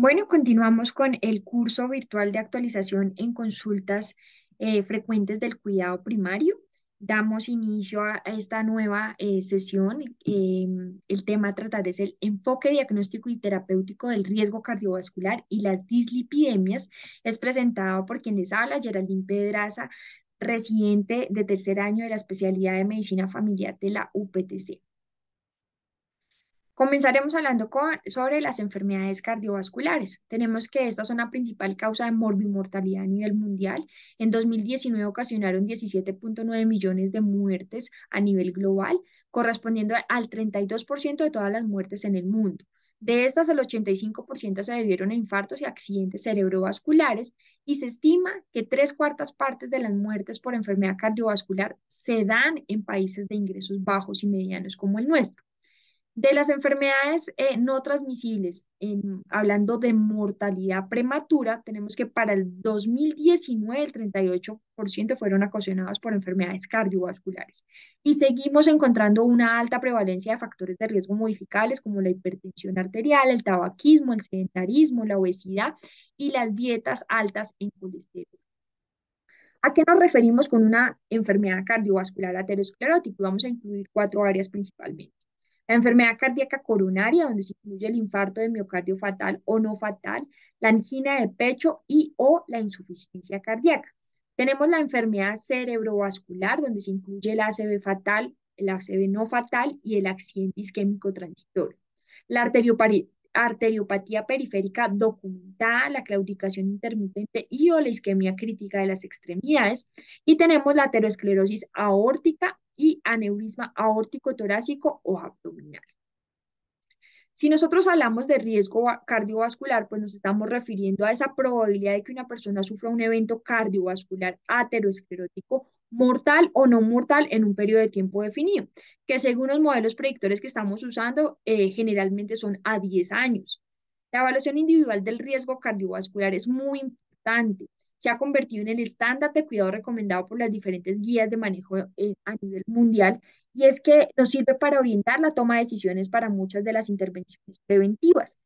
Bueno, continuamos con el curso virtual de actualización en consultas frecuentes del cuidado primario. Damos inicio a esta nueva sesión. El tema a tratar es el enfoque diagnóstico y terapéutico del riesgo cardiovascular y las dislipidemias. Es presentado por quien les habla, Geraldine Pedraza, residente de tercer año de la especialidad de medicina familiar de la UPTC. Comenzaremos hablando sobre las enfermedades cardiovasculares. Tenemos que estas son la principal causa de morbimortalidad a nivel mundial. En 2019 ocasionaron 17,9 millones de muertes a nivel global, correspondiendo al 32% de todas las muertes en el mundo. De estas, el 85% se debieron a infartos y accidentes cerebrovasculares y se estima que tres cuartas partes de las muertes por enfermedad cardiovascular se dan en países de ingresos bajos y medianos como el nuestro. De las enfermedades no transmisibles, hablando de mortalidad prematura, tenemos que para el 2019 el 38% fueron ocasionadas por enfermedades cardiovasculares. Y seguimos encontrando una alta prevalencia de factores de riesgo modificables como la hipertensión arterial, el tabaquismo, el sedentarismo, la obesidad y las dietas altas en colesterol. ¿A qué nos referimos con una enfermedad cardiovascular aterosclerótica? Vamos a incluir cuatro áreas principalmente. La enfermedad cardíaca coronaria, donde se incluye el infarto de miocardio fatal o no fatal, la angina de pecho y o la insuficiencia cardíaca. Tenemos la enfermedad cerebrovascular, donde se incluye el ACV fatal, el ACV no fatal y el accidente isquémico transitorio. La arteriopatía periférica documentada, la claudicación intermitente y o la isquemia crítica de las extremidades. Y tenemos la aterosclerosis aórtica y aneurisma aórtico torácico o abdominal. Si nosotros hablamos de riesgo cardiovascular, pues nos estamos refiriendo a esa probabilidad de que una persona sufra un evento cardiovascular aterosclerótico mortal o no mortal en un periodo de tiempo definido, que según los modelos predictores que estamos usando, generalmente son a 10 años. La evaluación individual del riesgo cardiovascular es muy importante. Se ha convertido en el estándar de cuidado recomendado por las diferentes guías de manejo a nivel mundial y es que nos sirve para orientar la toma de decisiones para muchas de las intervenciones preventivas.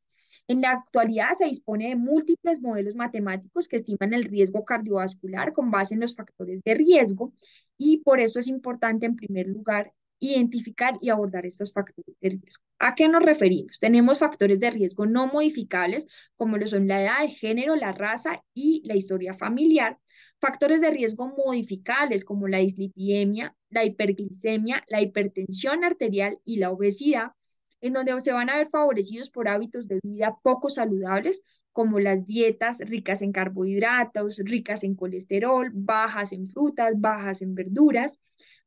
En la actualidad se dispone de múltiples modelos matemáticos que estiman el riesgo cardiovascular con base en los factores de riesgo y por eso es importante en primer lugar identificar y abordar estos factores de riesgo. ¿A qué nos referimos? Tenemos factores de riesgo no modificables como lo son la edad, el género, la raza y la historia familiar. Factores de riesgo modificables como la dislipidemia, la hiperglicemia, la hipertensión arterial y la obesidad, en donde se van a ver favorecidos por hábitos de vida poco saludables, como las dietas ricas en carbohidratos, ricas en colesterol, bajas en frutas, bajas en verduras.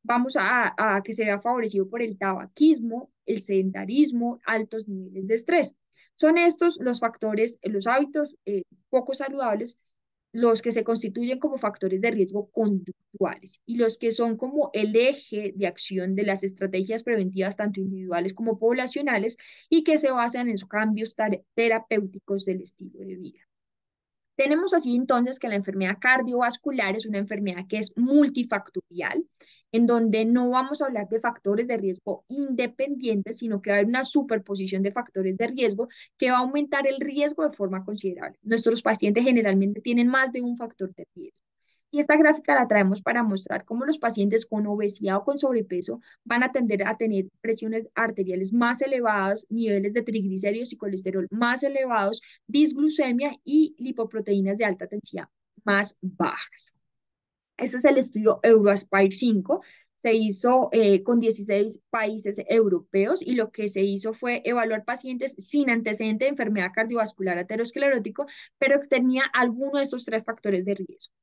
Vamos a que se vea favorecido por el tabaquismo, el sedentarismo, altos niveles de estrés. Son estos los factores, los hábitos poco saludables los que se constituyen como factores de riesgo conductuales y los que son como el eje de acción de las estrategias preventivas, tanto individuales como poblacionales, y que se basan en esos cambios terapéuticos del estilo de vida. Tenemos así entonces que la enfermedad cardiovascular es una enfermedad que es multifactorial, en donde no vamos a hablar de factores de riesgo independientes, sino que va a haber una superposición de factores de riesgo que va a aumentar el riesgo de forma considerable. Nuestros pacientes generalmente tienen más de un factor de riesgo. Y esta gráfica la traemos para mostrar cómo los pacientes con obesidad o con sobrepeso van a tender a tener presiones arteriales más elevadas, niveles de triglicéridos y colesterol más elevados, disglucemia y lipoproteínas de alta densidad más bajas. Este es el estudio EuroAspire 5. Se hizo con 16 países europeos y lo que se hizo fue evaluar pacientes sin antecedente de enfermedad cardiovascular aterosclerótico, pero que tenía alguno de estos tres factores de riesgo: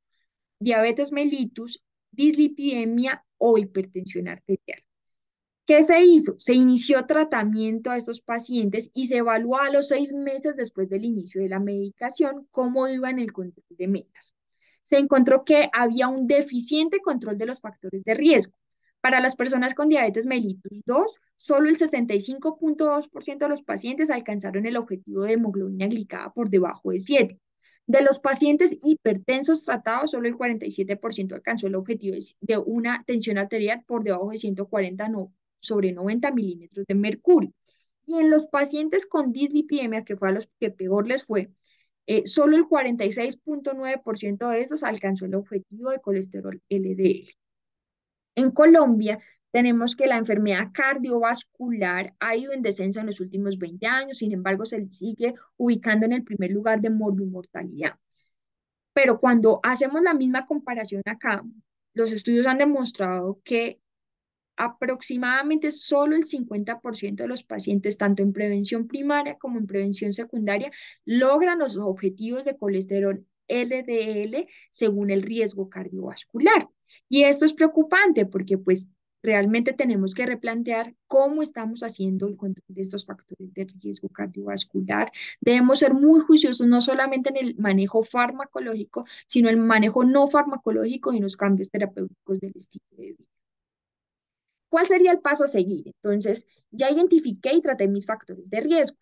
diabetes mellitus, dislipidemia o hipertensión arterial. ¿Qué se hizo? Se inició tratamiento a estos pacientes y se evaluó a los 6 meses después del inicio de la medicación cómo iba en el control de metas. Se encontró que había un deficiente control de los factores de riesgo. Para las personas con diabetes mellitus 2, solo el 65,2% de los pacientes alcanzaron el objetivo de hemoglobina glicada por debajo de 7. De los pacientes hipertensos tratados, solo el 47% alcanzó el objetivo de una tensión arterial por debajo de 140 sobre 90 milímetros de mercurio. Y en los pacientes con dislipidemia, que fue a los que peor les fue, solo el 46,9% de esos alcanzó el objetivo de colesterol LDL. En Colombia tenemos que la enfermedad cardiovascular ha ido en descenso en los últimos 20 años, sin embargo se sigue ubicando en el primer lugar de morbimortalidad. Pero cuando hacemos la misma comparación acá, los estudios han demostrado que aproximadamente solo el 50% de los pacientes, tanto en prevención primaria como en prevención secundaria, logran los objetivos de colesterol LDL según el riesgo cardiovascular. Y esto es preocupante porque pues realmente tenemos que replantear cómo estamos haciendo el control de estos factores de riesgo cardiovascular. Debemos ser muy juiciosos no solamente en el manejo farmacológico, sino en el manejo no farmacológico y en los cambios terapéuticos del estilo de vida. ¿Cuál sería el paso a seguir? Entonces, ya identifiqué y traté mis factores de riesgo.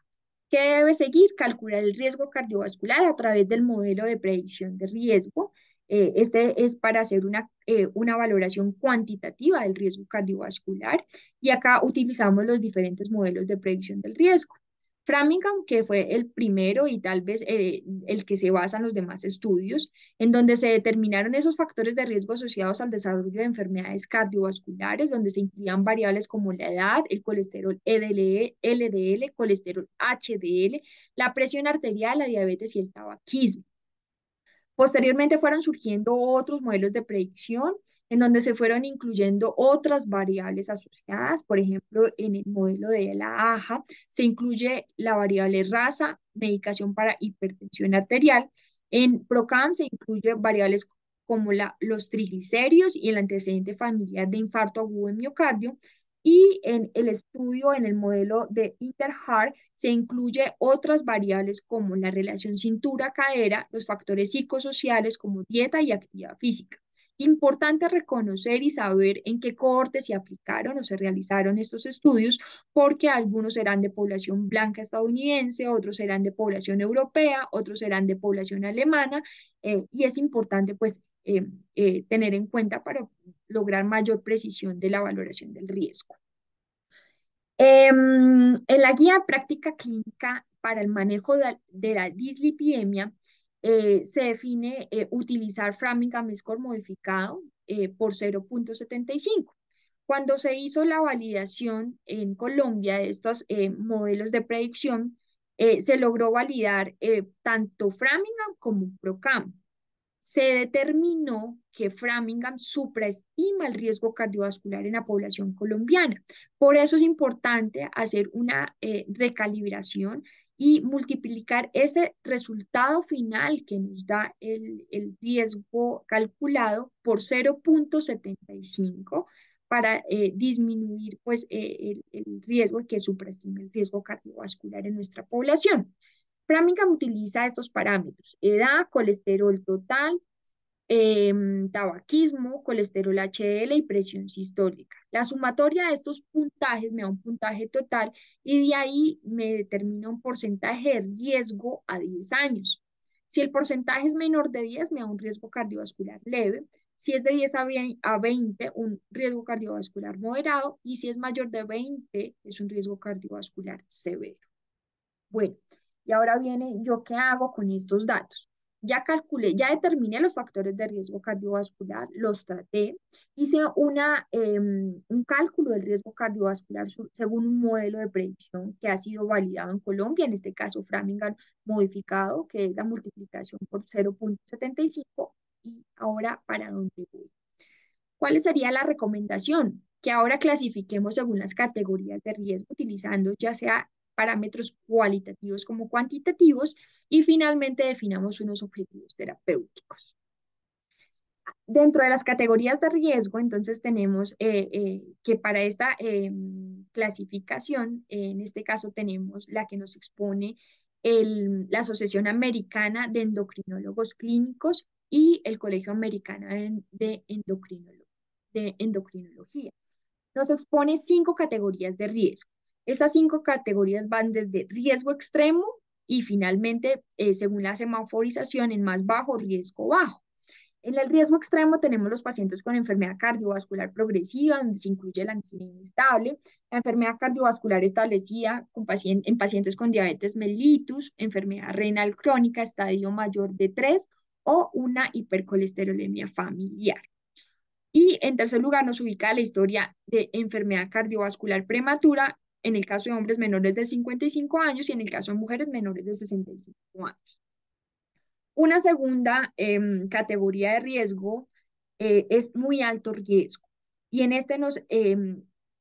¿Qué debe seguir? Calcular el riesgo cardiovascular a través del modelo de predicción de riesgo. Este es para hacer una valoración cuantitativa del riesgo cardiovascular y acá utilizamos los diferentes modelos de predicción del riesgo. Framingham, que fue el primero y tal vez el que se basa en los demás estudios, en donde se determinaron esos factores de riesgo asociados al desarrollo de enfermedades cardiovasculares, donde se incluían variables como la edad, el colesterol LDL, colesterol HDL, la presión arterial, la diabetes y el tabaquismo. Posteriormente fueron surgiendo otros modelos de predicción en donde se fueron incluyendo otras variables asociadas. Por ejemplo, en el modelo de la AJA se incluye la variable raza, medicación para hipertensión arterial. En PROCAM se incluyen variables como los triglicéridos y el antecedente familiar de infarto agudo de miocardio. Y en el estudio, en el modelo de InterHeart, se incluye otras variables como la relación cintura-cadera, los factores psicosociales como dieta y actividad física. Importante reconocer y saber en qué cohortes se aplicaron o se realizaron estos estudios, porque algunos eran de población blanca estadounidense, otros eran de población europea, otros eran de población alemana, y es importante pues tener en cuenta para lograr mayor precisión de la valoración del riesgo. En la guía práctica clínica para el manejo de la dislipidemia se define utilizar Framingham Score modificado por 0,75. Cuando se hizo la validación en Colombia de estos modelos de predicción, se logró validar tanto Framingham como PROCAM. Se determinó que Framingham supraestima el riesgo cardiovascular en la población colombiana. Por eso es importante hacer una recalibración y multiplicar ese resultado final que nos da el riesgo calculado por 0,75 para disminuir pues, el riesgo que supraestime el riesgo cardiovascular en nuestra población. Framingham utiliza estos parámetros: edad, colesterol total, tabaquismo, colesterol HDL y presión sistólica. La sumatoria de estos puntajes me da un puntaje total y de ahí me determina un porcentaje de riesgo a 10 años. Si el porcentaje es menor de 10, me da un riesgo cardiovascular leve. Si es de 10 a 20, un riesgo cardiovascular moderado. Y si es mayor de 20, es un riesgo cardiovascular severo. Bueno, y ahora viene, ¿yo qué hago con estos datos? Ya calculé, ya determiné los factores de riesgo cardiovascular, los traté, hice un cálculo del riesgo cardiovascular según un modelo de predicción que ha sido validado en Colombia, en este caso Framingham modificado, que es la multiplicación por 0,75. Y ahora, ¿para dónde voy? ¿Cuál sería la recomendación? Que ahora clasifiquemos según las categorías de riesgo, utilizando ya sea parámetros cualitativos como cuantitativos, y finalmente definamos unos objetivos terapéuticos. Dentro de las categorías de riesgo, entonces tenemos que para esta clasificación, en este caso tenemos la que nos expone la Asociación Americana de Endocrinólogos Clínicos y el Colegio Americano de Endocrinología. Nos expone 5 categorías de riesgo. Estas 5 categorías van desde riesgo extremo y finalmente, según la semaforización, en más bajo, riesgo bajo. En el riesgo extremo tenemos los pacientes con enfermedad cardiovascular progresiva, donde se incluye la angina inestable, la enfermedad cardiovascular establecida en pacientes con diabetes mellitus, enfermedad renal crónica, estadio mayor de 3 o una hipercolesterolemia familiar. Y en tercer lugar nos ubica la historia de enfermedad cardiovascular prematura en el caso de hombres menores de 55 años y en el caso de mujeres menores de 65 años. Una segunda categoría de riesgo es muy alto riesgo. Y en este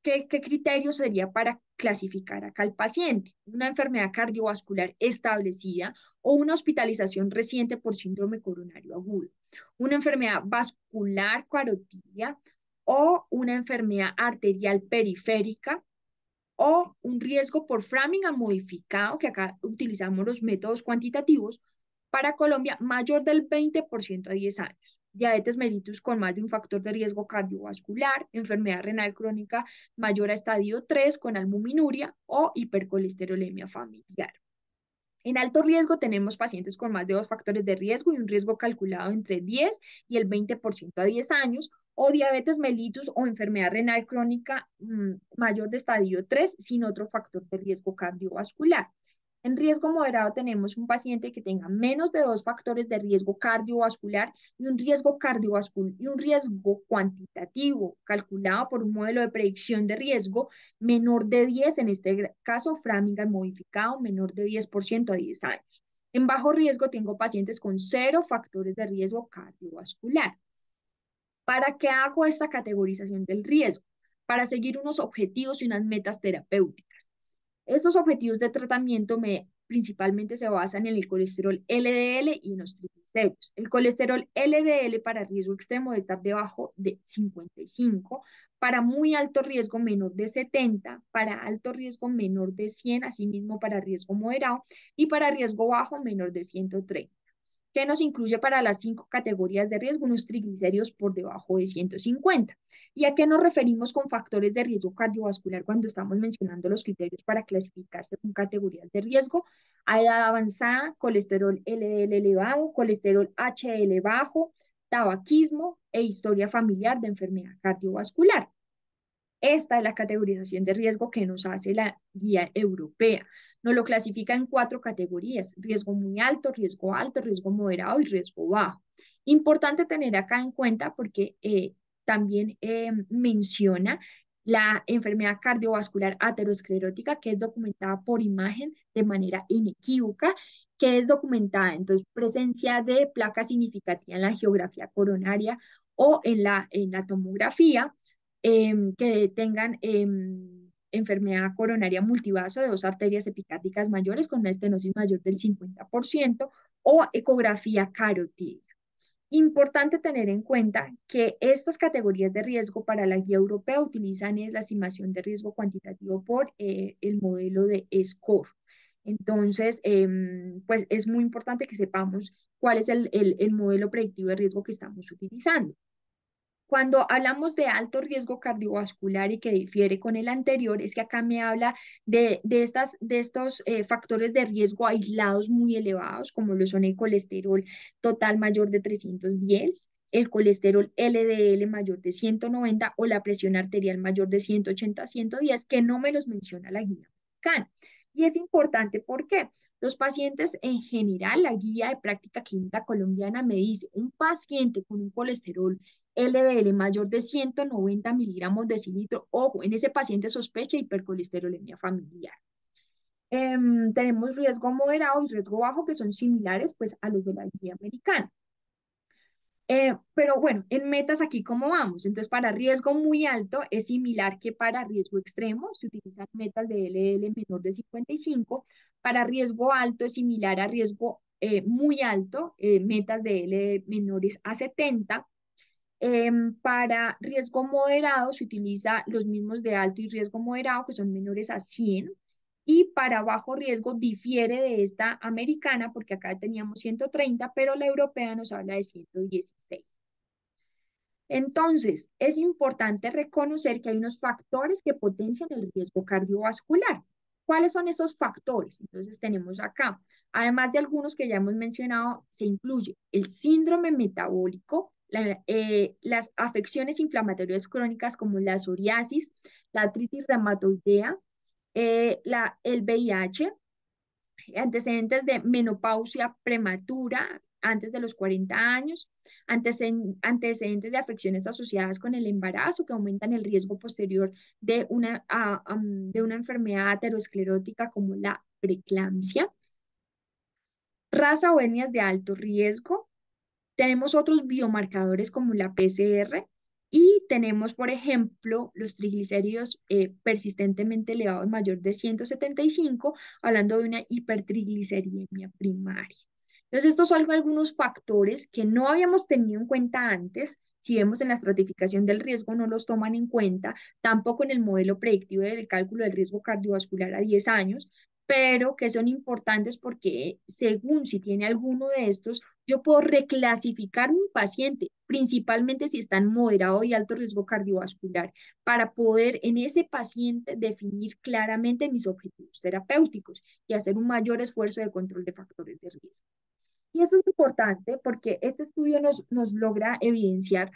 ¿qué criterio sería para clasificar acá al paciente? Una enfermedad cardiovascular establecida o una hospitalización reciente por síndrome coronario agudo, una enfermedad vascular carotidia o una enfermedad arterial periférica o un riesgo por Framingham modificado, que acá utilizamos los métodos cuantitativos, para Colombia mayor del 20% a 10 años. Diabetes mellitus con más de un factor de riesgo cardiovascular, enfermedad renal crónica mayor a estadio 3 con albuminuria o hipercolesterolemia familiar. En alto riesgo tenemos pacientes con más de dos factores de riesgo y un riesgo calculado entre 10 y el 20% a 10 años, o diabetes mellitus o enfermedad renal crónica mayor de estadio 3 sin otro factor de riesgo cardiovascular. En riesgo moderado tenemos un paciente que tenga menos de dos factores de riesgo cardiovascular y un riesgo cardiovascular y un riesgo cuantitativo calculado por un modelo de predicción de riesgo menor de 10, en este caso Framingham modificado, menor de 10% a 10 años. En bajo riesgo tengo pacientes con cero factores de riesgo cardiovascular. ¿Para qué hago esta categorización del riesgo? Para seguir unos objetivos y unas metas terapéuticas. Estos objetivos de tratamiento principalmente se basan en el colesterol LDL y en los triglicéridos. El colesterol LDL para riesgo extremo debe estar debajo de 55, para muy alto riesgo menor de 70, para alto riesgo menor de 100, asimismo para riesgo moderado y para riesgo bajo menor de 130, que nos incluye para las cinco categorías de riesgo unos triglicéridos por debajo de 150. ¿Y a qué nos referimos con factores de riesgo cardiovascular cuando estamos mencionando los criterios para clasificarse con categorías de riesgo? A edad avanzada, colesterol LDL elevado, colesterol HDL bajo, tabaquismo e historia familiar de enfermedad cardiovascular. Esta es la categorización de riesgo que nos hace la guía europea. Nos lo clasifica en cuatro categorías: riesgo muy alto, riesgo moderado y riesgo bajo. Importante tener acá en cuenta porque también menciona la enfermedad cardiovascular aterosclerótica, que es documentada por imagen de manera inequívoca, que es documentada entonces presencia de placa significativa en la geografía coronaria o en la tomografía, que tengan enfermedad coronaria multivaso de dos arterias epicárdicas mayores con una estenosis mayor del 50% o ecografía carotídea. Importante tener en cuenta que estas categorías de riesgo para la guía europea utilizan la estimación de riesgo cuantitativo por el modelo de SCORE. Entonces, pues es muy importante que sepamos cuál es el modelo predictivo de riesgo que estamos utilizando. Cuando hablamos de alto riesgo cardiovascular y que difiere con el anterior, es que acá me habla de estos factores de riesgo aislados muy elevados, como lo son el colesterol total mayor de 310, el colesterol LDL mayor de 190 o la presión arterial mayor de 180 a 110, que no me los menciona la guía americana. Y es importante porque los pacientes en general, la guía de práctica clínica colombiana me dice, un paciente con un colesterol LDL mayor de 190 miligramos decilitro. Ojo, en ese paciente sospecha hipercolesterolemia familiar. Tenemos riesgo moderado y riesgo bajo que son similares pues a los de la guía americana. Pero bueno, en metas aquí, ¿cómo vamos? Entonces, para riesgo muy alto es similar que para riesgo extremo, se utilizan metas de LDL menor de 55. Para riesgo alto es similar a riesgo muy alto, metas de L menores a 70. Para riesgo moderado se utiliza los mismos de alto y riesgo moderado, que son menores a 100. Y para bajo riesgo difiere de esta americana, porque acá teníamos 130, pero la europea nos habla de 116. Entonces, es importante reconocer que hay unos factores que potencian el riesgo cardiovascular. ¿Cuáles son esos factores? Entonces tenemos acá, además de algunos que ya hemos mencionado, se incluye el síndrome metabólico, las afecciones inflamatorias crónicas como la psoriasis, la artritis reumatoidea, el VIH, antecedentes de menopausia prematura antes de los 40 años, antecedentes de afecciones asociadas con el embarazo que aumentan el riesgo posterior de una enfermedad aterosclerótica como la preeclampsia, raza o etnias de alto riesgo. Tenemos otros biomarcadores como la PCR y tenemos, por ejemplo, los triglicéridos persistentemente elevados mayor de 175, hablando de una hipertrigliceridemia primaria. Entonces, estos son algunos factores que no habíamos tenido en cuenta antes. Si vemos en la estratificación del riesgo, no los toman en cuenta, tampoco en el modelo predictivo del cálculo del riesgo cardiovascular a 10 años, pero que son importantes porque según si tiene alguno de estos, yo puedo reclasificar mi paciente, principalmente si está en moderado y alto riesgo cardiovascular, para poder en ese paciente definir claramente mis objetivos terapéuticos y hacer un mayor esfuerzo de control de factores de riesgo. Y esto es importante porque este estudio nos logra evidenciar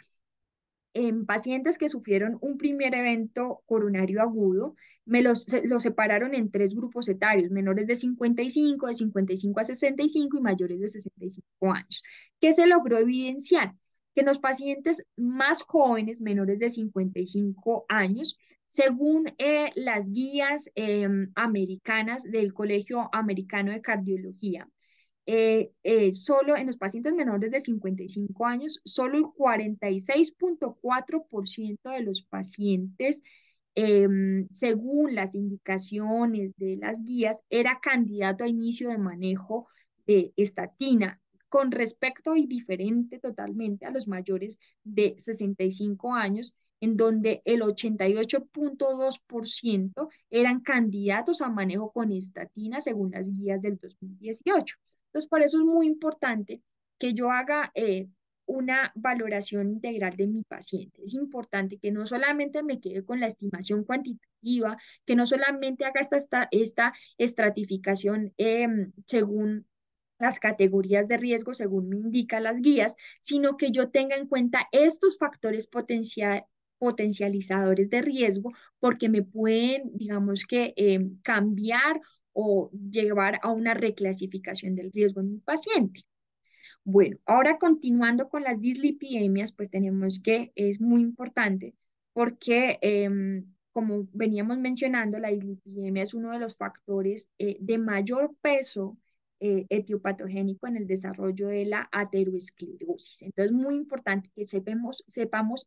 en pacientes que sufrieron un primer evento coronario agudo, los separaron en tres grupos etarios, menores de 55, de 55 a 65 y mayores de 65 años. ¿Qué se logró evidenciar? Que en los pacientes más jóvenes, menores de 55 años, según las guías americanas del Colegio Americano de Cardiología, solo en los pacientes menores de 55 años, solo el 46,4% de los pacientes, según las indicaciones de las guías, era candidato a inicio de manejo de estatina, con respecto y diferente totalmente a los mayores de 65 años, en donde el 88,2% eran candidatos a manejo con estatina según las guías del 2018. Entonces, por eso es muy importante que yo haga una valoración integral de mi paciente. Es importante que no solamente me quede con la estimación cuantitativa, que no solamente haga esta estratificación según las categorías de riesgo, según me indican las guías, sino que yo tenga en cuenta estos factores potencializadores de riesgo, porque me pueden, digamos que, cambiar o llevar a una reclasificación del riesgo en un paciente. Bueno, ahora continuando con las dislipidemias, pues tenemos que es muy importante porque, como veníamos mencionando, la dislipidemia es uno de los factores de mayor peso etiopatogénico en el desarrollo de la aterosclerosis. Entonces, muy importante que sepamos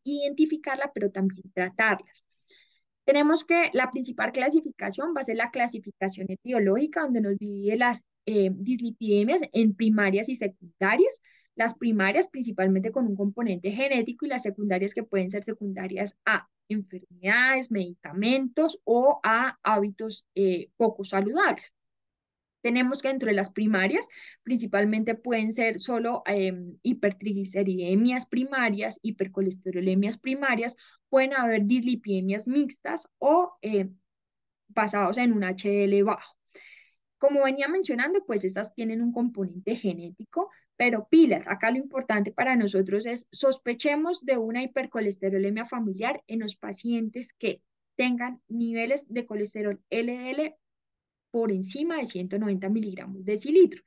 identificarla, pero también tratarlas. Tenemos que la principal clasificación va a ser la clasificación etiológica, donde nos divide las dislipidemias en primarias y secundarias. Las primarias principalmente con un componente genético y las secundarias que pueden ser secundarias a enfermedades, medicamentos o a hábitos poco saludables. Tenemos que dentro de las primarias, principalmente pueden ser solo hipertrigliceridemias primarias, hipercolesterolemias primarias, pueden haber dislipidemias mixtas o basados en un HDL bajo. Como venía mencionando, pues estas tienen un componente genético, pero pilas, acá lo importante para nosotros es sospechemos de una hipercolesterolemia familiar en los pacientes que tengan niveles de colesterol LDL por encima de 190 miligramos decilitro.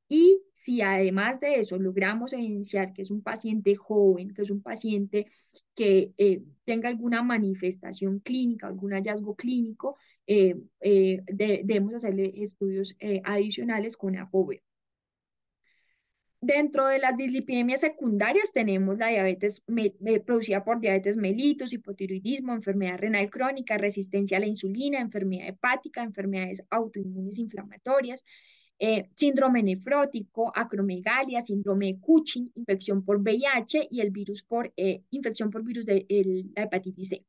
Y si además de eso logramos evidenciar que es un paciente joven, que es un paciente que tenga alguna manifestación clínica, algún hallazgo clínico, debemos hacerle estudios adicionales con ApoB. Dentro de las dislipidemias secundarias tenemos la diabetes producida por diabetes mellitus, hipotiroidismo, enfermedad renal crónica, resistencia a la insulina, enfermedad hepática, enfermedades autoinmunes inflamatorias, síndrome nefrótico, acromegalia, síndrome de Cushing, infección por VIH y el virus infección por virus de la hepatitis C.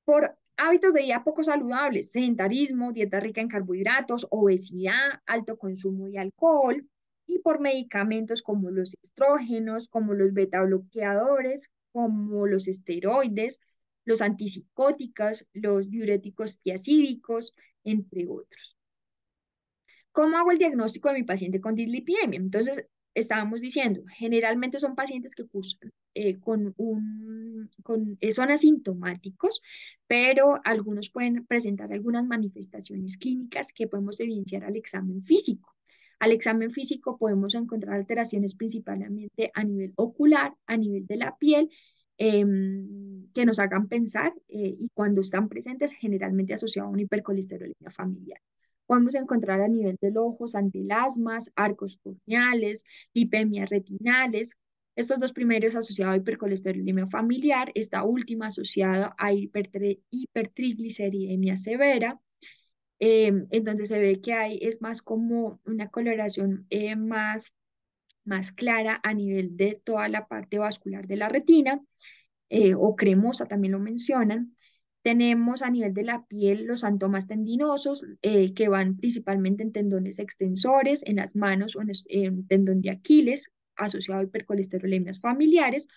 Por hábitos de vida poco saludables, sedentarismo, dieta rica en carbohidratos, obesidad, alto consumo de alcohol, y por medicamentos como los estrógenos, como los beta bloqueadores, como los esteroides, los antipsicóticos, los diuréticos tiacídicos, entre otros. ¿Cómo hago el diagnóstico de mi paciente con dislipidemia? Entonces, estábamos diciendo, generalmente son pacientes que cursan son asintomáticos, pero algunos pueden presentar algunas manifestaciones clínicas que podemos evidenciar al examen físico. Al examen físico podemos encontrar alteraciones principalmente a nivel ocular, a nivel de la piel, que nos hagan pensar y cuando están presentes generalmente asociado a una hipercolesterolemia familiar. Podemos encontrar a nivel del ojo antilasmas, arcos corneales, lipemias retinales. Estos dos primeros asociados a hipercolesterolemia familiar, esta última asociada a hipertrigliceridemia severa. Entonces se ve que es más como una coloración más clara a nivel de toda la parte vascular de la retina o cremosa también lo mencionan. Tenemos a nivel de la piel los santomas tendinosos que van principalmente en tendones extensores, en las manos o en tendón de Aquiles asociado a hipercolesterolemias familiares.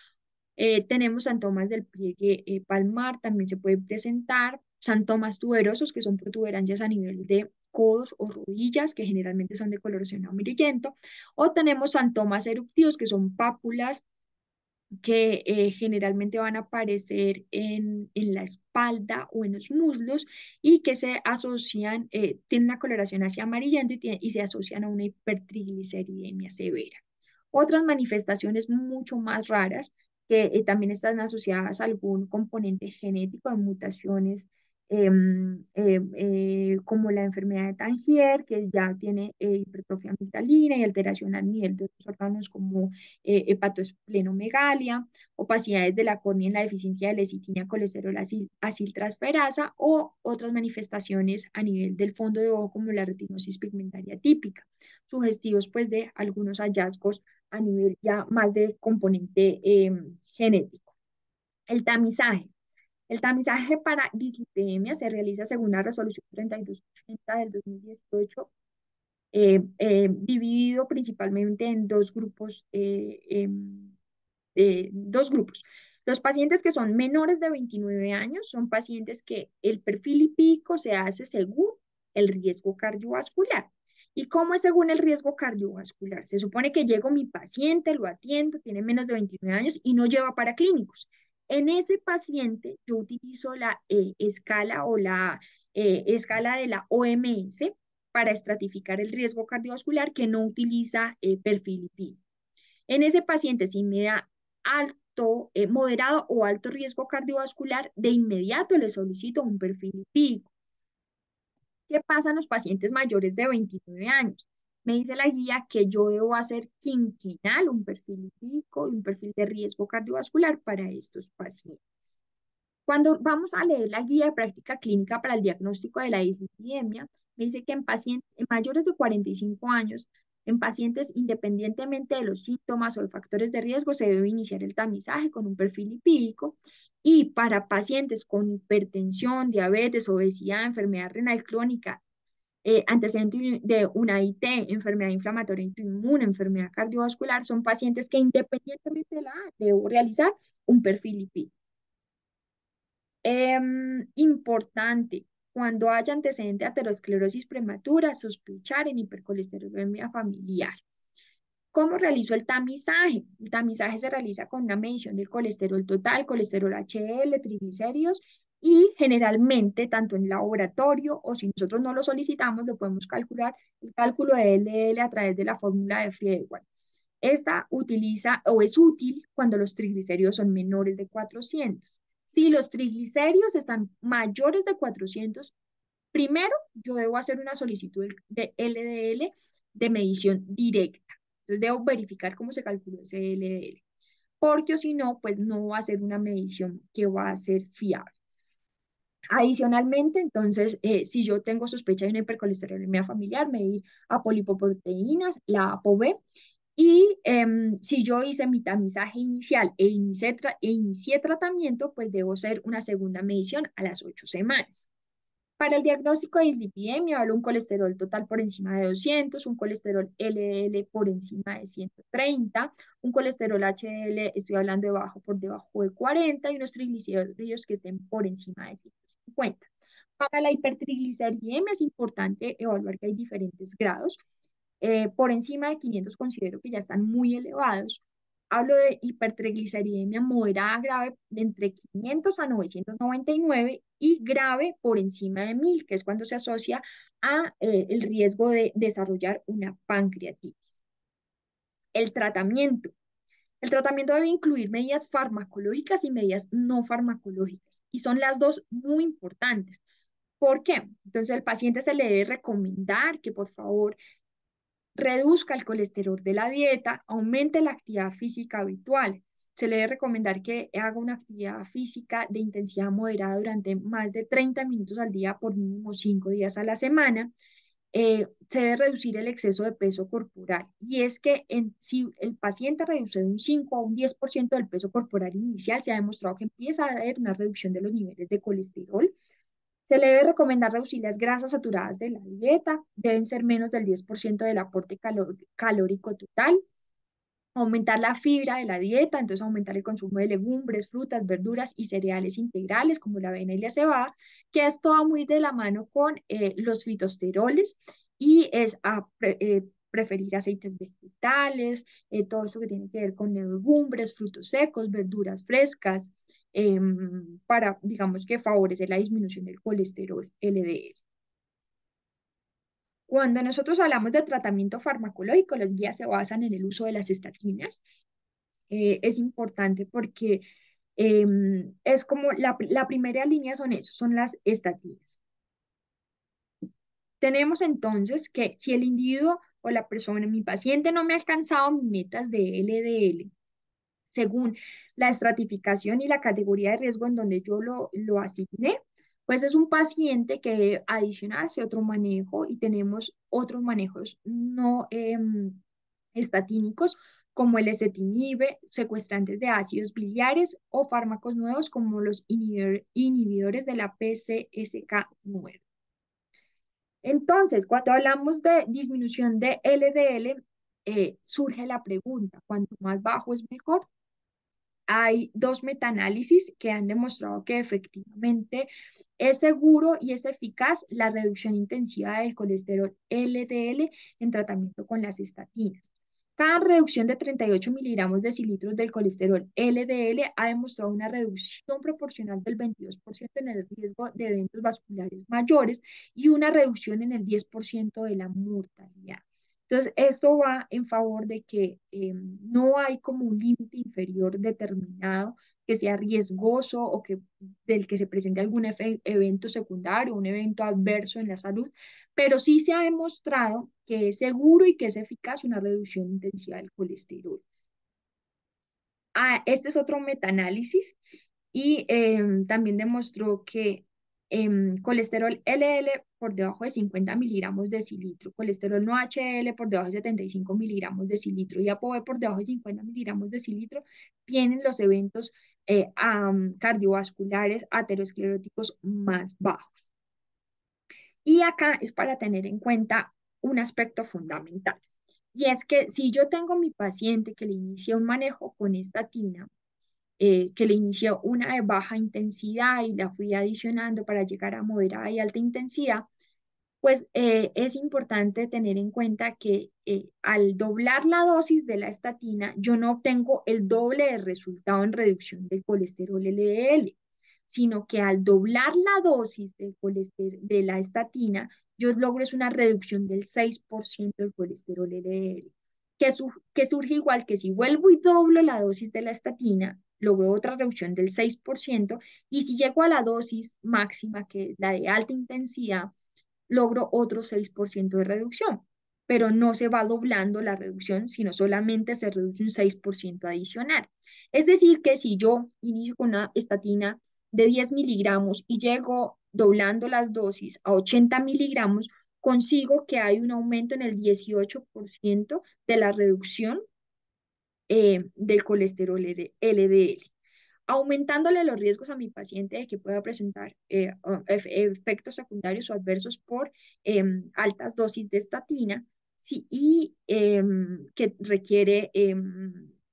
Tenemos santomas del pliegue palmar, también se pueden presentar santomas tuberosos que son protuberancias a nivel de codos o rodillas que generalmente son de coloración amarillento, o tenemos santomas eruptivos que son pápulas que generalmente van a aparecer en la espalda o en los muslos y que se asocian, tienen una coloración hacia amarillento y se asocian a una hipertrigliceridemia severa. Otras manifestaciones mucho más raras que también están asociadas a algún componente genético de mutaciones como la enfermedad de Tangier, que ya tiene hipertrofia amigdalina y alteración al nivel de otros órganos como hepatoesplenomegalia, opacidades de la córnea en la deficiencia de lecitina, colesterol aciltransferasa o otras manifestaciones a nivel del fondo de ojo como la retinosis pigmentaria típica, sugestivos pues de algunos hallazgos a nivel ya más de componente genético. El tamizaje. El tamizaje para dislipidemia se realiza según la resolución 3280 del 2018, dividido principalmente en dos grupos. Los pacientes que son menores de 29 años son pacientes que el perfil lipídico se hace según el riesgo cardiovascular. ¿Y cómo es según el riesgo cardiovascular? Se supone que llego mi paciente, lo atiendo, tiene menos de 29 años y no lleva paraclínicos. En ese paciente yo utilizo la escala o la escala de la OMS para estratificar el riesgo cardiovascular que no utiliza perfil lipídico. En ese paciente, si me da alto, moderado o alto riesgo cardiovascular, de inmediato le solicito un perfil lipídico. ¿Qué pasa en los pacientes mayores de 29 años? Me dice la guía que yo debo hacer quinquenal un perfil lipídico y un perfil de riesgo cardiovascular para estos pacientes. Cuando vamos a leer la guía de práctica clínica para el diagnóstico de la dislipidemia, me dice que en pacientes mayores de 45 años, en pacientes independientemente de los síntomas o de factores de riesgo, se debe iniciar el tamizaje con un perfil lipídico. Y para pacientes con hipertensión, diabetes, obesidad, enfermedad renal crónica, antecedente de una IT, enfermedad inflamatoria autoinmune, enfermedad cardiovascular, son pacientes que independientemente de la edad, debo realizar un perfil lipídico. Importante, cuando haya antecedente de aterosclerosis prematura, sospechar en hipercolesterolemia familiar. ¿Cómo realizo el tamizaje? El tamizaje se realiza con una medición del colesterol total, colesterol HDL, triglicéridos y generalmente, tanto en laboratorio o si nosotros no lo solicitamos, lo podemos calcular el cálculo de LDL a través de la fórmula de Friedewald. Esta utiliza o es útil cuando los triglicéridos son menores de 400. Si los triglicéridos están mayores de 400, primero yo debo hacer una solicitud de LDL de medición directa. Entonces debo verificar cómo se calculó ese LDL, porque o si no, pues no va a ser una medición que va a ser fiable. Adicionalmente, entonces, si yo tengo sospecha de una hipercolesterolemia familiar, medir apolipoproteínas, la ApoB, y si yo hice mi tamizaje inicial e inicié tratamiento, pues debo hacer una segunda medición a las 8 semanas. Para el diagnóstico de dislipidemia, hablo un colesterol total por encima de 200, un colesterol LDL por encima de 130, un colesterol HDL, estoy hablando de bajo por debajo de 40 y unos triglicéridos que estén por encima de 150. Para la hipertrigliceridemia es importante evaluar que hay diferentes grados. Por encima de 500 considero que ya están muy elevados. Hablo de hipertrigliceridemia moderada grave de entre 500 a 999 y grave por encima de 1000, que es cuando se asocia a el riesgo de desarrollar una pancreatitis. El tratamiento. El tratamiento debe incluir medidas farmacológicas y medidas no farmacológicas, y son las dos muy importantes. ¿Por qué? Entonces, al paciente se le debe recomendar que por favor reduzca el colesterol de la dieta, aumente la actividad física habitual. Se le debe recomendar que haga una actividad física de intensidad moderada durante más de 30 minutos al día por mínimo 5 días a la semana. Se debe reducir el exceso de peso corporal. Y es que si el paciente reduce de un 5 a un 10% del peso corporal inicial, se ha demostrado que empieza a haber una reducción de los niveles de colesterol. Se le debe recomendar reducir las grasas saturadas de la dieta, deben ser menos del 10% del aporte calórico total, aumentar la fibra de la dieta, entonces aumentar el consumo de legumbres, frutas, verduras y cereales integrales como la avena y la cebada, que esto va muy de la mano con los fitosteroles y es preferir aceites vegetales, todo esto que tiene que ver con legumbres, frutos secos, verduras frescas, para, digamos que favorecer la disminución del colesterol LDL. Cuando nosotros hablamos de tratamiento farmacológico, las guías se basan en el uso de las estatinas. Es importante porque es como la primera línea son eso, son las estatinas. Tenemos entonces que si el individuo o la persona, mi paciente no me ha alcanzado mis metas de LDL, según la estratificación y la categoría de riesgo en donde yo lo asigné, pues es un paciente que debe adicionarse otro manejo y tenemos otros manejos no estatínicos como el ezetimibe, secuestrantes de ácidos biliares o fármacos nuevos como los inhibidores de la PCSK9. Entonces, cuando hablamos de disminución de LDL, surge la pregunta, ¿cuanto más bajo es mejor? Hay dos metaanálisis que han demostrado que efectivamente es seguro y es eficaz la reducción intensiva del colesterol LDL en tratamiento con las estatinas. Cada reducción de 38 miligramos decilitros del colesterol LDL ha demostrado una reducción proporcional del 22% en el riesgo de eventos vasculares mayores y una reducción en el 10% de la mortalidad. Entonces, esto va en favor de que no hay como un límite inferior determinado que sea riesgoso o que, del que se presente algún evento secundario, un evento adverso en la salud, pero sí se ha demostrado que es seguro y que es eficaz una reducción intensiva del colesterol. Este es otro metaanálisis y también demostró que colesterol LL por debajo de 50 miligramos de decilitro, colesterol no HDL por debajo de 75 miligramos de decilitro y ApoB por debajo de 50 miligramos de decilitro tienen los eventos cardiovasculares ateroscleróticos más bajos. Y acá es para tener en cuenta un aspecto fundamental. Y es que si yo tengo mi paciente que le inicia un manejo con estatina, que le inició una de baja intensidad y la fui adicionando para llegar a moderada y alta intensidad, pues es importante tener en cuenta que al doblar la dosis de la estatina, yo no obtengo el doble de resultado en reducción del colesterol LDL, sino que al doblar la dosis del de la estatina, yo logro es una reducción del 6% del colesterol LDL, que surge igual que si vuelvo y doblo la dosis de la estatina, logro otra reducción del 6%, y si llego a la dosis máxima, que es la de alta intensidad, logro otro 6% de reducción, pero no se va doblando la reducción, sino solamente se reduce un 6% adicional. Es decir, que si yo inicio con una estatina de 10 miligramos y llego doblando las dosis a 80 miligramos, consigo que hay un aumento en el 18% de la reducción del colesterol LDL. aumentándole los riesgos a mi paciente de que pueda presentar efectos secundarios o adversos por altas dosis de estatina, sí, y que requiere,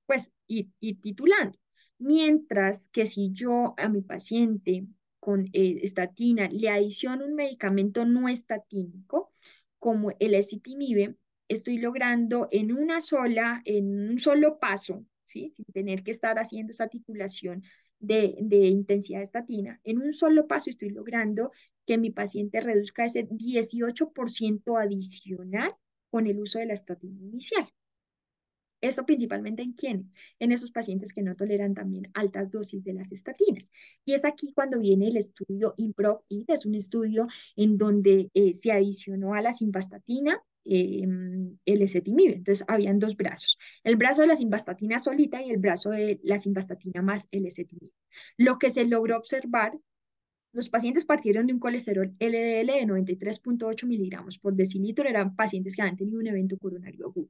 pues, y titulando. Mientras que si yo a mi paciente con estatina le adiciono un medicamento no estatínico, como el ezetimibe, estoy logrando en un solo paso, ¿sí? Sin tener que estar haciendo esa titulación de intensidad de estatina, en un solo paso estoy logrando que mi paciente reduzca ese 18% adicional con el uso de la estatina inicial. Esto principalmente en quiénes, en esos pacientes que no toleran también altas dosis de las estatinas. Y es aquí cuando viene el estudio IMPROVE-IT, es un estudio en donde se adicionó a la simvastatina el ezetimibe. Entonces, habían dos brazos, el brazo de la simvastatina solita y el brazo de la simvastatina más el ezetimibe. Lo que se logró observar, los pacientes partieron de un colesterol LDL de 93,8 miligramos por decilitro, eran pacientes que habían tenido un evento coronario agudo.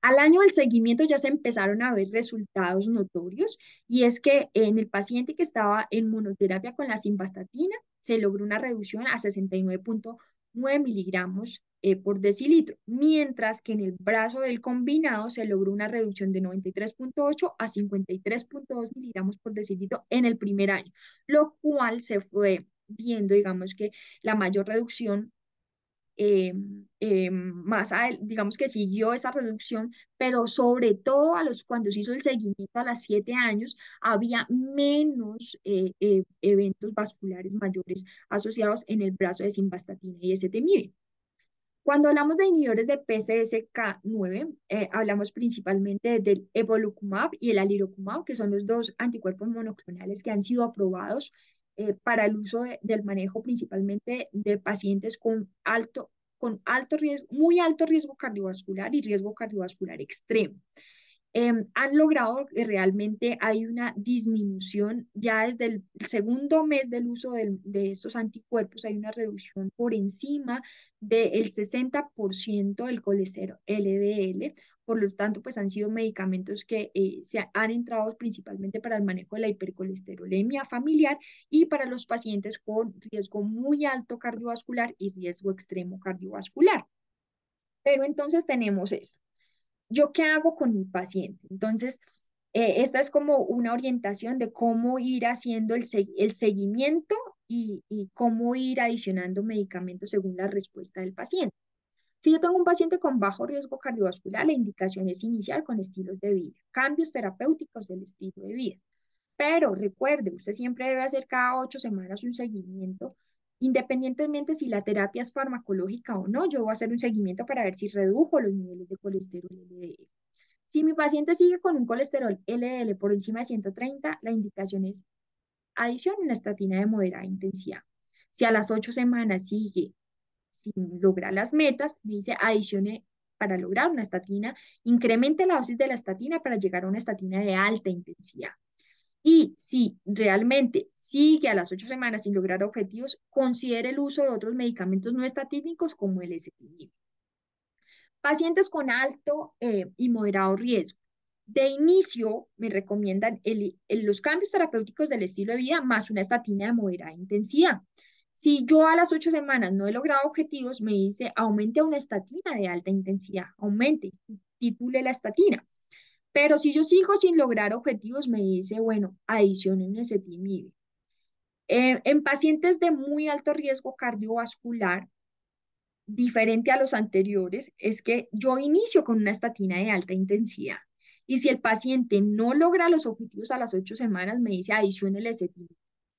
Al año del seguimiento ya se empezaron a ver resultados notorios y es que en el paciente que estaba en monoterapia con la simvastatina se logró una reducción a 69,9 miligramos por decilitro, mientras que en el brazo del combinado se logró una reducción de 93,8 a 53,2 miligramos por decilitro en el primer año, lo cual se fue viendo, digamos que la mayor reducción digamos que siguió esa reducción, pero sobre todo cuando se hizo el seguimiento a los 7 años, había menos eventos vasculares mayores asociados en el brazo de simvastatina y ezetimibe. Cuando hablamos de inhibidores de PCSK9, hablamos principalmente del evolocumab y el alirocumab, que son los dos anticuerpos monoclonales que han sido aprobados para el uso del manejo principalmente de pacientes con alto riesgo, muy alto riesgo cardiovascular y riesgo cardiovascular extremo. Han logrado que realmente hay una disminución ya desde el segundo mes del uso de estos anticuerpos, hay una reducción por encima del 60% del colesterol LDL. Por lo tanto, pues han sido medicamentos que han entrado principalmente para el manejo de la hipercolesterolemia familiar y para los pacientes con riesgo muy alto cardiovascular y riesgo extremo cardiovascular. Pero entonces tenemos esto. ¿Yo qué hago con mi paciente? Entonces, esta es como una orientación de cómo ir haciendo el seguimiento y cómo ir adicionando medicamentos según la respuesta del paciente. Si yo tengo un paciente con bajo riesgo cardiovascular, la indicación es iniciar con estilos de vida, cambios terapéuticos del estilo de vida. Pero recuerde, usted siempre debe hacer cada 8 semanas un seguimiento, independientemente si la terapia es farmacológica o no. Yo voy a hacer un seguimiento para ver si redujo los niveles de colesterol LDL. Si mi paciente sigue con un colesterol LDL por encima de 130, la indicación es adición a una estatina de moderada intensidad. Si a las 8 semanas sigue sin lograr las metas, dice adicione para lograr una estatina, incremente la dosis de la estatina para llegar a una estatina de alta intensidad. Y si realmente sigue a las 8 semanas sin lograr objetivos, considere el uso de otros medicamentos no estatínicos como el ezetimibe. Pacientes con alto y moderado riesgo. De inicio, me recomiendan los cambios terapéuticos del estilo de vida más una estatina de moderada intensidad. Si yo a las 8 semanas no he logrado objetivos, me dice aumente a una estatina de alta intensidad, aumente, titule la estatina. Pero si yo sigo sin lograr objetivos, me dice, bueno, adicione un ezetimibe. En pacientes de muy alto riesgo cardiovascular, diferente a los anteriores, es que yo inicio con una estatina de alta intensidad. Y si el paciente no logra los objetivos a las 8 semanas, me dice adicione el ezetimibe.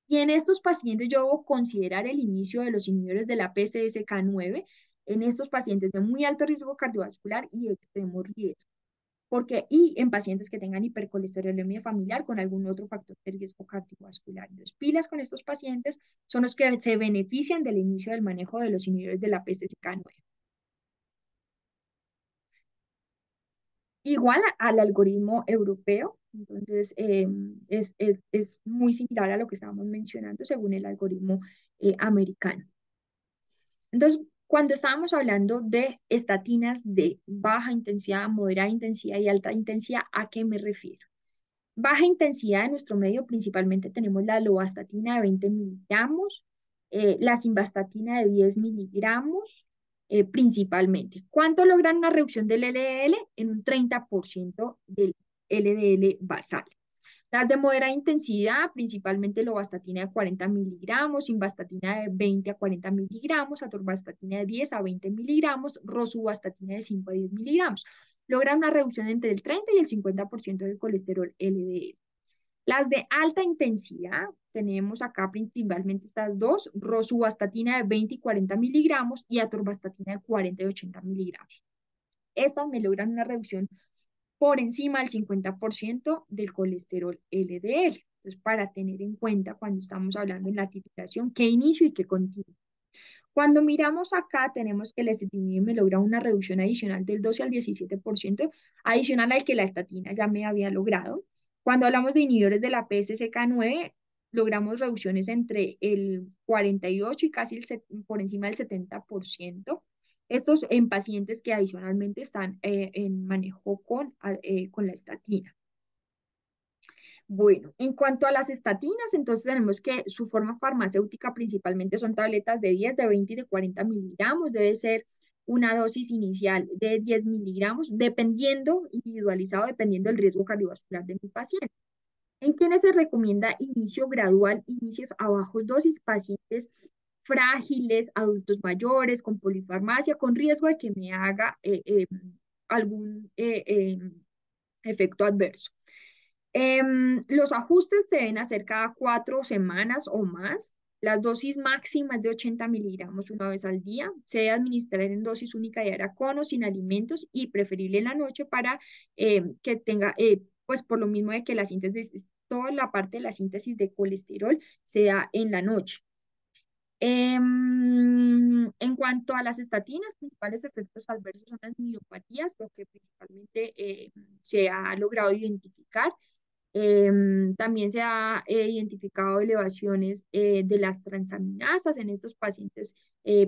Y en estos pacientes yo debo considerar el inicio de los inhibidores de la PCSK9 en estos pacientes de muy alto riesgo cardiovascular y extremo riesgo y en pacientes que tengan hipercolesterolemia familiar con algún otro factor de riesgo cardiovascular. Entonces, pilas con estos pacientes son los que se benefician del inicio del manejo de los inhibidores de la PCSK9. Igual al algoritmo europeo, entonces es muy similar a lo que estábamos mencionando según el algoritmo americano. Entonces, cuando estábamos hablando de estatinas de baja intensidad, moderada intensidad y alta intensidad, ¿a qué me refiero? Baja intensidad en nuestro medio, principalmente tenemos la lovastatina de 20 miligramos, la simvastatina de 10 miligramos, principalmente. ¿Cuánto logran una reducción del LDL? En un 30% del LDL basal. Las de moderada intensidad, principalmente lovastatina de 40 miligramos, simvastatina de 20 a 40 miligramos, atorvastatina de 10 a 20 miligramos, rosuvastatina de 5 a 10 miligramos. Logran una reducción entre el 30 y el 50% del colesterol LDL. Las de alta intensidad, tenemos acá principalmente estas dos, rosuvastatina de 20 y 40 miligramos y atorvastatina de 40 y 80 miligramos. Estas me logran una reducción por encima del 50% del colesterol LDL. Entonces, para tener en cuenta cuando estamos hablando en la titulación, qué inicio y qué continuo. Cuando miramos acá, tenemos que el ezetimibe me logra una reducción adicional del 12 al 17%, adicional al que la estatina ya me había logrado. Cuando hablamos de inhibidores de la PCSK9, logramos reducciones entre el 48 y casi por encima del 70%. Estos en pacientes que adicionalmente están en manejo con la estatina. Bueno, en cuanto a las estatinas, entonces tenemos que su forma farmacéutica principalmente son tabletas de 10, de 20 y de 40 miligramos. Debe ser una dosis inicial de 10 miligramos, dependiendo, individualizado, dependiendo del riesgo cardiovascular de mi paciente. ¿En quienes se recomienda inicio gradual, inicios a bajos dosis, pacientes frágiles, adultos mayores, con polifarmacia, con riesgo de que me haga algún efecto adverso? Los ajustes se deben hacer cada 4 semanas o más. Las dosis máximas de 80 miligramos una vez al día. Se debe administrar en dosis única diaria con o sin alimentos y preferible en la noche para que tenga, pues por lo mismo de que la síntesis, toda la parte de la síntesis de colesterol se da en la noche. En cuanto a las estatinas, principales efectos adversos son las miopatías, lo que principalmente se ha logrado identificar. También se ha identificado elevaciones de las transaminasas en estos pacientes,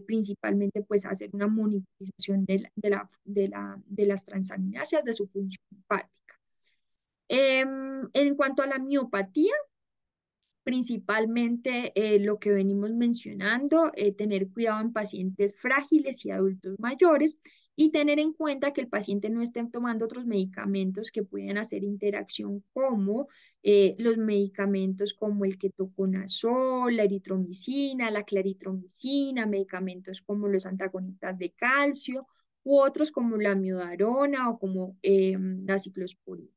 principalmente pues hacer una monitorización de las transaminasas, de su función hepática. En cuanto a la miopatía, principalmente lo que venimos mencionando, tener cuidado en pacientes frágiles y adultos mayores y tener en cuenta que el paciente no esté tomando otros medicamentos que pueden hacer interacción como los medicamentos como el ketoconazol, la eritromicina, la claritromicina, medicamentos como los antagonistas de calcio u otros como la amiodarona o como la ciclosporina.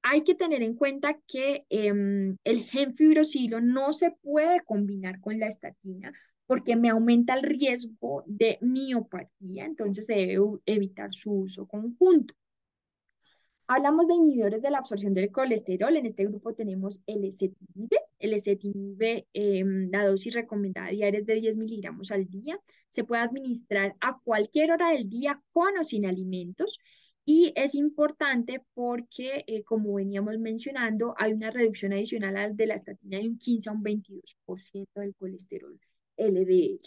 Hay que tener en cuenta que el genfibrosilo no se puede combinar con la estatina porque me aumenta el riesgo de miopatía, entonces se debe evitar su uso conjunto. Hablamos de inhibidores de la absorción del colesterol. En este grupo tenemos el ezetimibe. El ezetimibe, la dosis recomendada diaria es de 10 miligramos al día. Se puede administrar a cualquier hora del día con o sin alimentos. Y es importante porque, como veníamos mencionando, hay una reducción adicional de la estatina de un 15 a un 22% del colesterol LDL.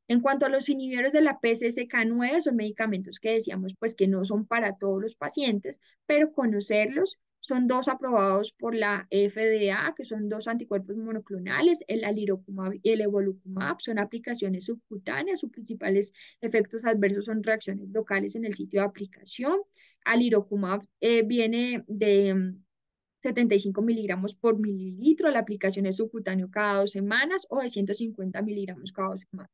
En cuanto a los inhibidores de la PCSK9, son medicamentos que decíamos pues que no son para todos los pacientes, pero conocerlos. Son dos aprobados por la FDA, que son dos anticuerpos monoclonales, el alirocumab y el evolocumab. Son aplicaciones subcutáneas. Sus principales efectos adversos son reacciones locales en el sitio de aplicación. Alirocumab viene de 75 miligramos por mililitro. La aplicación es subcutáneo cada 2 semanas o de 150 miligramos cada 2 semanas.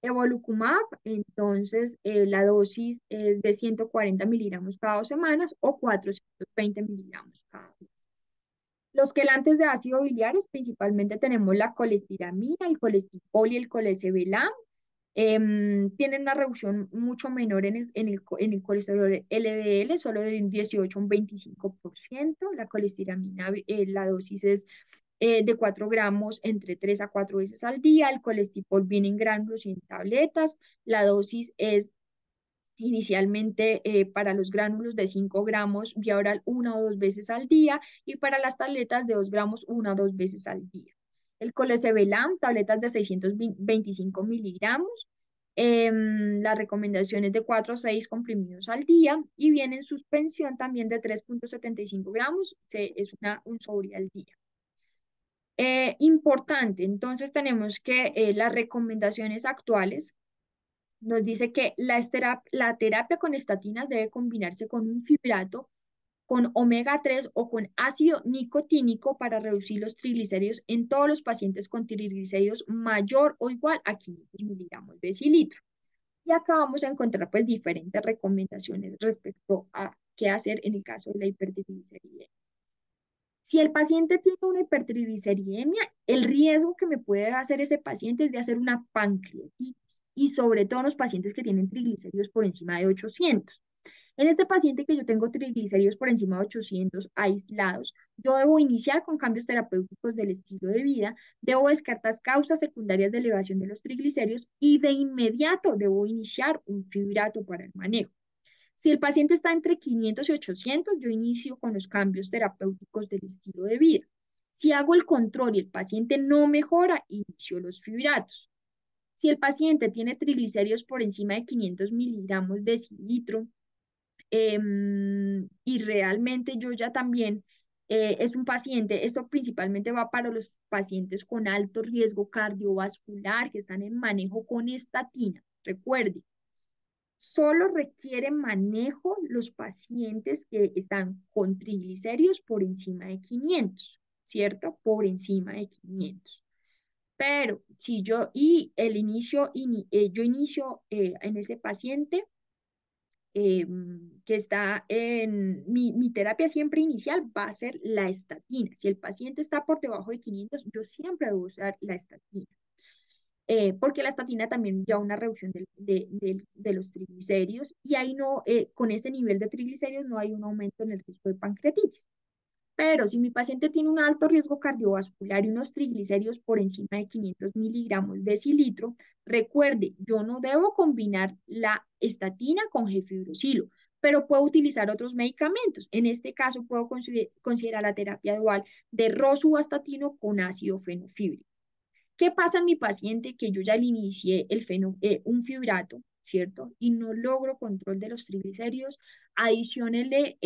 Evolucumab, entonces la dosis es de 140 miligramos cada 2 semanas o 420 miligramos cada mes. Los quelantes de ácido biliares, principalmente tenemos la colestiramina, el colestipol y el colesevelam. Tienen una reducción mucho menor en el colesterol LDL, solo de un 18 a un 25%. La colestiramina, la dosis es de 4 gramos entre 3 a 4 veces al día. El colestipol viene en gránulos y en tabletas. La dosis es inicialmente para los gránulos de 5 gramos vía oral 1 o 2 veces al día y para las tabletas de 2 gramos 1 o 2 veces al día. El colesevelam, tabletas de 625 miligramos. Las recomendaciones de 4 a 6 comprimidos al día y viene en suspensión también de 3,75 gramos, es un sobre al día. Importante, entonces tenemos que las recomendaciones actuales nos dice que la terapia con estatinas debe combinarse con un fibrato, con omega 3 o con ácido nicotínico para reducir los triglicéridos en todos los pacientes con triglicéridos mayor o igual a 500 miligramos de decilitro. Y acá vamos a encontrar pues diferentes recomendaciones respecto a qué hacer en el caso de la hipertrigliceridemia. Si el paciente tiene una hipertrigliceridemia, el riesgo que me puede hacer ese paciente es de hacer una pancreatitis y sobre todo en los pacientes que tienen triglicéridos por encima de 800. En este paciente que yo tengo triglicéridos por encima de 800 aislados, yo debo iniciar con cambios terapéuticos del estilo de vida, debo descartar causas secundarias de elevación de los triglicéridos y de inmediato debo iniciar un fibrato para el manejo. Si el paciente está entre 500 y 800, yo inicio con los cambios terapéuticos del estilo de vida. Si hago el control y el paciente no mejora, inicio los fibratos. Si el paciente tiene triglicéridos por encima de 500 miligramos de decilitro, y realmente yo ya también es un paciente, esto principalmente va para los pacientes con alto riesgo cardiovascular que están en manejo con estatina. Recuerde, solo requieren manejo los pacientes que están con triglicéridos por encima de 500, ¿cierto? Por encima de 500. Pero si yo, y el inicio, yo inicio en ese paciente que está en mi terapia siempre inicial va a ser la estatina. Si el paciente está por debajo de 500, yo siempre debo usar la estatina. Porque la estatina también lleva una reducción de los triglicéridos y ahí no, con ese nivel de triglicéridos no hay un aumento en el riesgo de pancreatitis. Pero si mi paciente tiene un alto riesgo cardiovascular y unos triglicéridos por encima de 500 miligramos de decilitro, recuerde, yo no debo combinar la estatina con gefibrosilo, pero puedo utilizar otros medicamentos. En este caso, puedo considerar la terapia dual de rosuvastatino con ácido fenofíbrico. ¿Qué pasa en mi paciente que yo ya le inicié un fibrato, ¿cierto? Y no logro control de los triglicéridos? Adiciónele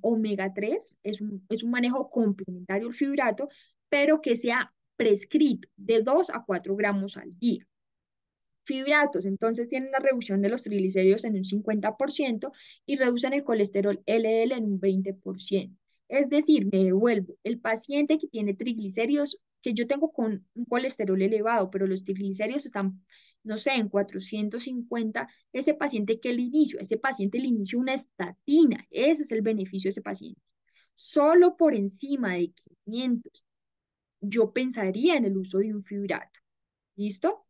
omega 3, es un manejo complementario al fibrato, pero que sea prescrito de 2 a 4 gramos al día. Fibratos, entonces tienen una reducción de los triglicéridos en un 50% y reducen el colesterol LDL en un 20%. Es decir, me devuelvo, el paciente que tiene triglicéridos, que yo tengo con un colesterol elevado, pero los triglicéridos están, no sé, en 450, ese paciente le inicio una estatina, ese es el beneficio de ese paciente. Solo por encima de 500, yo pensaría en el uso de un fibrato. ¿Listo?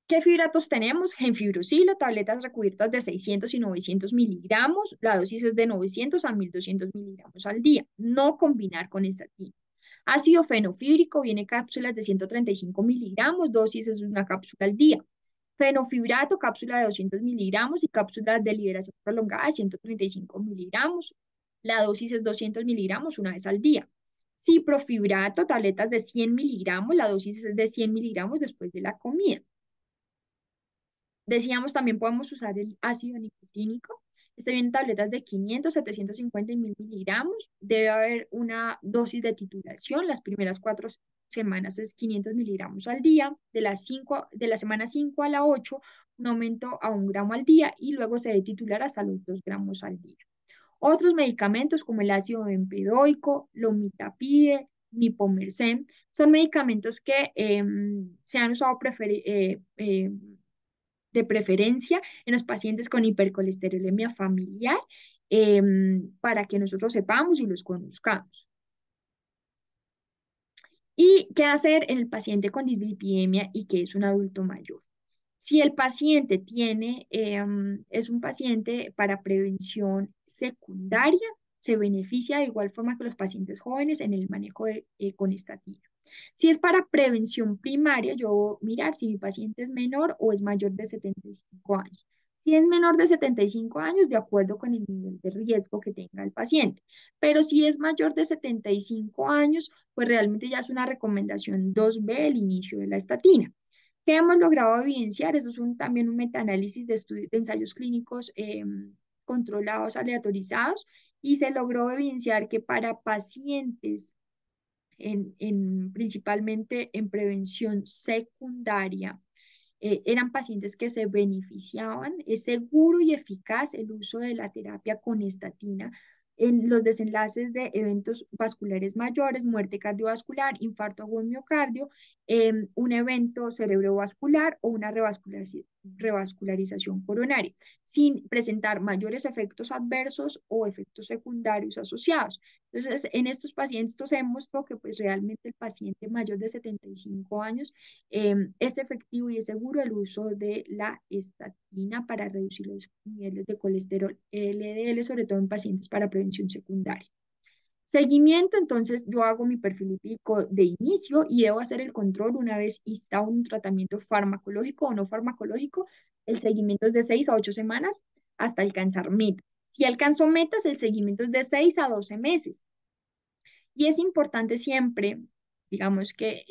¿Qué fibratos tenemos? Genfibrosilo, tabletas recubiertas de 600 y 900 miligramos. La dosis es de 900 a 1200 miligramos al día. No combinar con estatina. Ácido fenofíbrico, viene cápsulas de 135 miligramos. Dosis es una cápsula al día. Fenofibrato, cápsula de 200 miligramos y cápsulas de liberación prolongada de 135 miligramos. La dosis es 200 miligramos una vez al día. Ciprofibrato, tabletas de 100 miligramos. La dosis es de 100 miligramos después de la comida. Decíamos, también podemos usar el ácido nicotínico. Este viene en tabletas de 500, 750 y 1000 miligramos. Debe haber una dosis de titulación. Las primeras 4 semanas es 500 miligramos al día. De la semana 5 a la 8, un aumento a 1 gramo al día y luego se debe titular hasta los 2 gramos al día. Otros medicamentos como el ácido bempedoico, lomitapide, mipomercen, son medicamentos que se han usado de preferencia en los pacientes con hipercolesterolemia familiar, para que nosotros sepamos y los conozcamos. ¿Y qué hacer en el paciente con dislipidemia y que es un adulto mayor? Si el paciente es un paciente para prevención secundaria, se beneficia de igual forma que los pacientes jóvenes en el manejo con estatina. Si es para prevención primaria, yo voy a mirar si mi paciente es menor o es mayor de 75 años. Si es menor de 75 años, de acuerdo con el nivel de riesgo que tenga el paciente. Pero si es mayor de 75 años, pues realmente ya es una recomendación 2B el inicio de la estatina. ¿Qué hemos logrado evidenciar? Eso es también un metaanálisis de ensayos clínicos controlados, aleatorizados, y se logró evidenciar que para pacientes principalmente en prevención secundaria, eran pacientes que se beneficiaban. Es seguro y eficaz el uso de la terapia con estatina en los desenlaces de eventos vasculares mayores, muerte cardiovascular, infarto agudo de miocardio, un evento cerebrovascular o una revascularización coronaria, sin presentar mayores efectos adversos o efectos secundarios asociados. Entonces, en estos pacientes se demostró que pues realmente el paciente mayor de 75 años es efectivo y es seguro el uso de la estatina para reducir los niveles de colesterol LDL, sobre todo en pacientes para prevención secundaria. Seguimiento, entonces yo hago mi perfil lipídico de inicio y debo hacer el control una vez está un tratamiento farmacológico o no farmacológico. El seguimiento es de 6 a 8 semanas hasta alcanzar metas. Si alcanzo metas, el seguimiento es de 6 a 12 meses. Y es importante siempre, digamos, que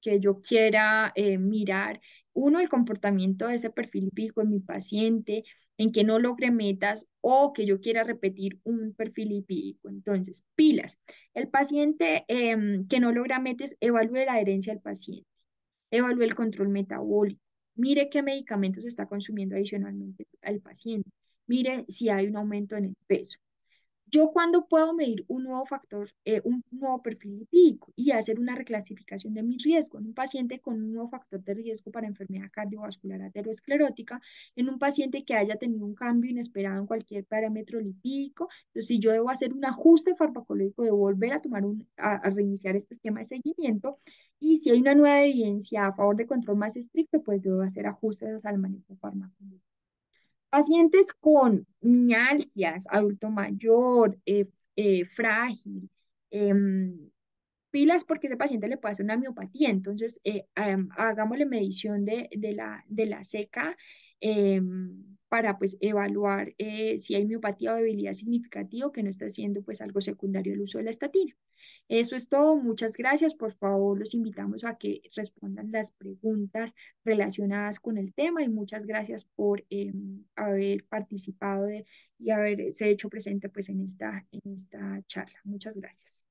yo quiera mirar, uno, el comportamiento de ese perfil lipídico en mi paciente, en que no logre metas o que yo quiera repetir un perfil lipídico. Entonces, pilas. El paciente que no logra metas, evalúe la adherencia del paciente, evalúe el control metabólico, mire qué medicamentos está consumiendo adicionalmente al paciente, mire si hay un aumento en el peso. Yo cuando puedo medir un nuevo factor, un nuevo perfil lipídico y hacer una reclasificación de mi riesgo en un paciente con un nuevo factor de riesgo para enfermedad cardiovascular aterosclerótica, en un paciente que haya tenido un cambio inesperado en cualquier parámetro lipídico. Entonces, si yo debo hacer un ajuste farmacológico, debo volver a tomar a reiniciar este esquema de seguimiento. Y si hay una nueva evidencia a favor de control más estricto, pues debo hacer ajustes al manejo farmacológico. Pacientes con mialgias, adulto mayor, frágil, em, pilas porque ese paciente le puede hacer una miopatía. Entonces, hagámosle medición de la CK para pues evaluar si hay miopatía o debilidad significativa que no está siendo pues algo secundario el uso de la estatina. Eso es todo. Muchas gracias. Por favor, los invitamos a que respondan las preguntas relacionadas con el tema y muchas gracias por haber participado y haberse hecho presente pues en esta charla. Muchas gracias.